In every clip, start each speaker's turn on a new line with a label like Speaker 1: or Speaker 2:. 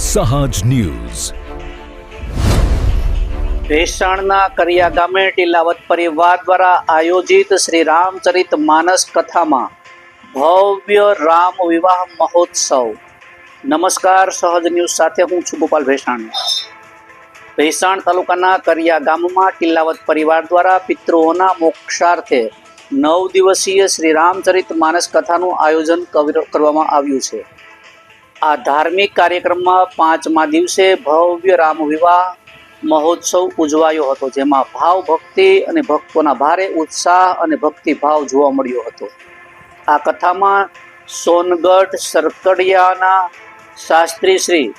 Speaker 1: સહજ ન્યૂઝ.
Speaker 2: ભેસાણના કરિયા ગામે ટીલાવત પરિવાર દ્વારા આયોજિત શ્રી રામચરિત માનસ કથામાં ભવ્ય રામ વિવાહ મહોત્સવ. નમસ્કાર, સહજ ન્યૂઝ સાથે હું છું ગોપાલ ભેસાણી. ભેસાણ તાલુકાના કરિયા ગામમાં ટીલાવત પરિવાર દ્વારા પિતૃઓના મોક્ષાર્થે 9 દિવસીય શ્રી રામચરિત માનસ કથાનું આયોજન કરવામાં આવ્યું છે. આ ધાર્મિક કાર્યક્રમમાં 5મા દિવસે ભવ્ય રામ વિવાહ મહોત્સવ ઉજવાયો હતો, જેમાં ભાવ ભક્તિ અને ભક્તોના ભારે ઉત્સાહ અને ભક્તિભાવ જોવા મળ્યો હતો. આ કથામાં સોનગઢ સરકડિયાના શાસ્ત્રી શ્રી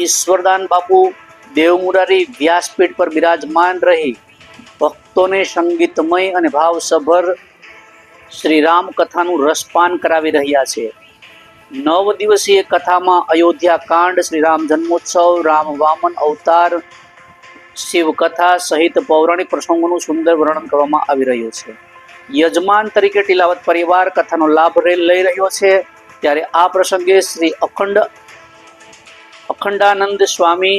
Speaker 2: ઈશ્વરદાન બાપુ દેવમુરારી વ્યાસપીઠ પર બિરાજમાન રહી ભક્તોને સંગીતમય અને ભાવસભર શ્રી રામ કથાનું રસપાન કરાવી રહ્યા છે. 9 દિવસીય કથામાં અયોધ્યા કાંડ, શ્રી રામ જન્મોત્સવ, રામ વામન અવતાર, શિવ કથા સહિત પૌરાણિક પ્રસંગોનું સુંદર વર્ણન કરવામાં આવી રહ્યું છે. યજમાન તરીકે ટીલાવત પરિવાર કથાનો લાભ લઈ રહ્યો છે, ત્યારે આ પ્રસંગે શ્રી અખંડાનંદ સ્વામી,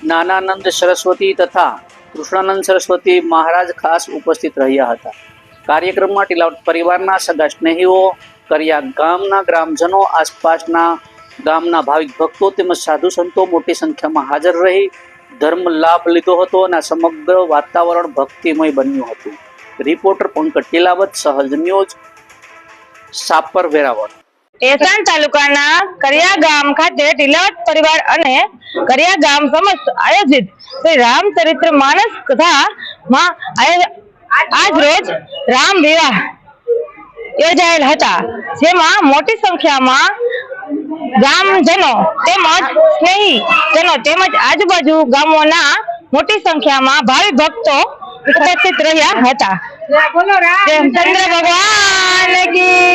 Speaker 2: જ્ઞાનાનંદ સરસ્વતી તથા કૃષ્ણાનંદ સરસ્વતી મહારાજ ખાસ ઉપસ્થિત રહ્યા હતા. કાર્યક્રમમાં ટીલાવત પરિવારના સગા સ્નેહીઓ, કરિયા ગામના ગ્રામજનો, આસપાસના ગામના ભાવિક ભક્તો તેમજ સાધુ સંતો મોટી સંખ્યામાં હાજર રહી ધર્મ લાભ લીધો હતો અને સમગ્ર વાતાવરણ ભક્તિમય બન્યું હતું. રિપોર્ટર પંકજ ટીલાવત, સહજ ન્યૂઝ, સાપર, વેરાવળ.
Speaker 3: ભેસાણ તાલુકાના કરિયા ગામ ખાતે ટીલાવત પરિવાર અને કરિયા ગામ સમસ્ત આયોજિત શ્રી રામચરિત્ર માનસ કથામાં આજ રોજ રામ વિવાહ યોજાયેલ હતા, જેમાં મોટી સંખ્યામાં ગામજનો તેમજ સ્નેહીજનો તેમજ આજુબાજુ ગામોના મોટી સંખ્યામાં ભાવિ ભક્તો ઉપસ્થિત રહ્યા હતા. ચંદ્ર ભગવાન કી